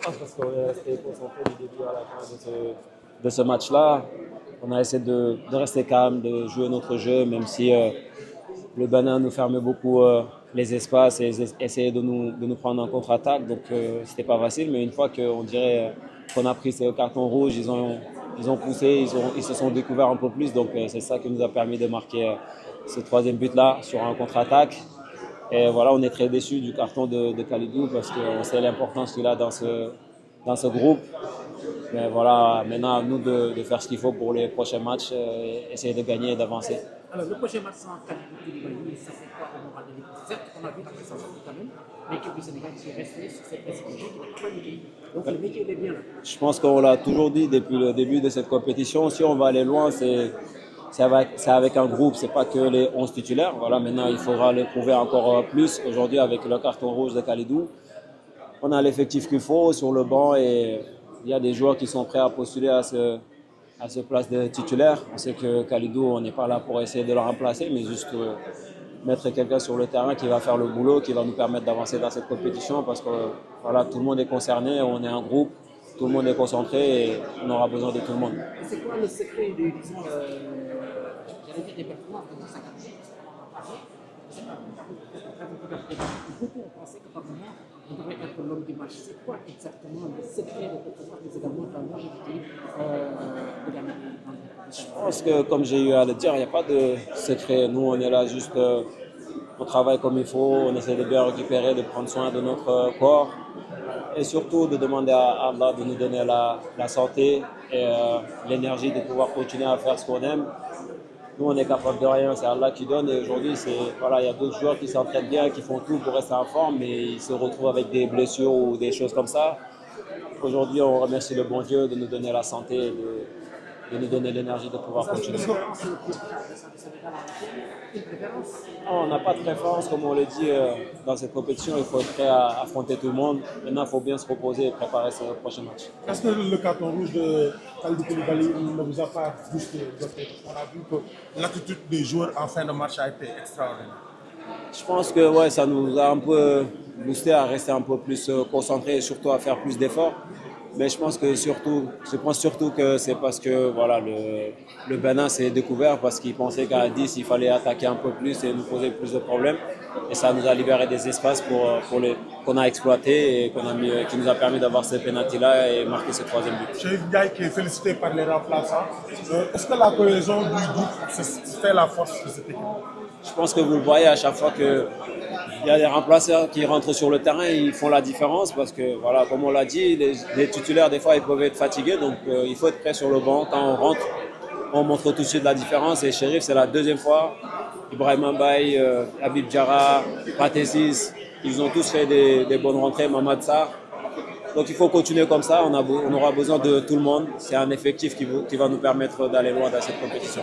pense parce qu'on est resté concentré du début à la fin de ce match-là. On a essayé de rester calme, de jouer notre jeu, même si le Bénin nous fermait beaucoup les espaces et essayait de nous prendre en contre-attaque. Donc, c'était pas facile. Mais une fois qu'on dirait qu'on a pris ce carton rouge, ils ont poussé, ils se sont découverts un peu plus. Donc, c'est ça qui nous a permis de marquer ce troisième but-là sur un contre-attaque. Et voilà, on est très déçus du carton de Kalidou parce qu'on sait l'importance qu'il a dans ce groupe. Mais voilà, maintenant à nous de faire ce qu'il faut pour les prochains matchs, essayer de gagner et d'avancer. Alors, le prochain match sans Kalidou Koulibaly, ça fait quoi au moral de l'équipe? Certes, on a vu la présence quand même, l'équipe du Sénégal qui est restée sur cette précision qui n'a pas gagné. Donc, le métier est bien là. Je pense qu'on l'a toujours dit depuis le début de cette compétition. Si on va aller loin, c'est avec un groupe, c'est pas que les 11 titulaires. Voilà, maintenant il faudra le prouver encore plus. Aujourd'hui, avec le carton rouge de Kalidou, on a l'effectif qu'il faut sur le banc et il y a des joueurs qui sont prêts à postuler à ce place de titulaire. On sait que Kalidou, on n'est pas là pour essayer de le remplacer, mais juste mettre quelqu'un sur le terrain qui va faire le boulot, qui va nous permettre d'avancer dans cette compétition parce que voilà, tout le monde est concerné, on est un groupe, tout le monde est concentré et on aura besoin de tout le monde. Et c'est quoi le secret de, disons, j'allais dire des performances de 50 beaucoup ont pensé que par moment, on devrait être l'homme du match. C'est quoi exactement le secret de performance, mais également de la longévité de la même? Je pense que, comme j'ai eu à le dire, il n'y a pas de secret. Nous, on est là juste, on travaille comme il faut, on essaie de bien récupérer, de prendre soin de notre corps et surtout de demander à Allah de nous donner la santé et l'énergie de pouvoir continuer à faire ce qu'on aime. Nous, on est capable de rien, c'est Allah qui donne. Et aujourd'hui, voilà, il y a d'autres joueurs qui s'entraînent bien, qui font tout pour rester en forme, mais ils se retrouvent avec des blessures ou des choses comme ça. Aujourd'hui, on remercie le bon Dieu de nous donner la santé, de nous donner l'énergie de pouvoir continuer. Non, on n'a pas de préférence, comme on le dit dans cette compétition. Il faut être prêt à affronter tout le monde. Maintenant, il faut bien se reposer et préparer ce prochain match. Est-ce que le carton rouge de Kalidou Koulibaly ne vous a pas boosté? On a vu que l'attitude des joueurs en fin de match a été extraordinaire. Je pense que ouais, ça nous a un peu boosté à rester un peu plus concentrés et surtout à faire plus d'efforts. Mais je pense surtout que c'est parce que voilà, le Bénin s'est découvert parce qu'il pensait qu'à 10, il fallait attaquer un peu plus et nous poser plus de problèmes. Et ça nous a libéré des espaces qu'on a exploités et qui nous a permis d'avoir ce pénalty-là et marquer ce troisième but. Chérif Ndiaye qui est félicité par les remplaçants. Est-ce que la cohésion du groupe fait la force de cette équipe? Je pense que vous le voyez à chaque fois qu'il y a des remplaçants qui rentrent sur le terrain, ils font la différence parce que, voilà, comme on l'a dit, les titulaires, des fois, ils peuvent être fatigués. Donc, il faut être prêt sur le banc. Quand on rentre, on montre tout de suite la différence. Et Chérif, c'est la deuxième fois. Ibrahim Mbaye, Habib Diarra, Pathé ils ont tous fait des bonnes rentrées. Mamad Sarr. Donc, il faut continuer comme ça. On aura besoin de tout le monde. C'est un effectif qui va nous permettre d'aller loin dans cette compétition.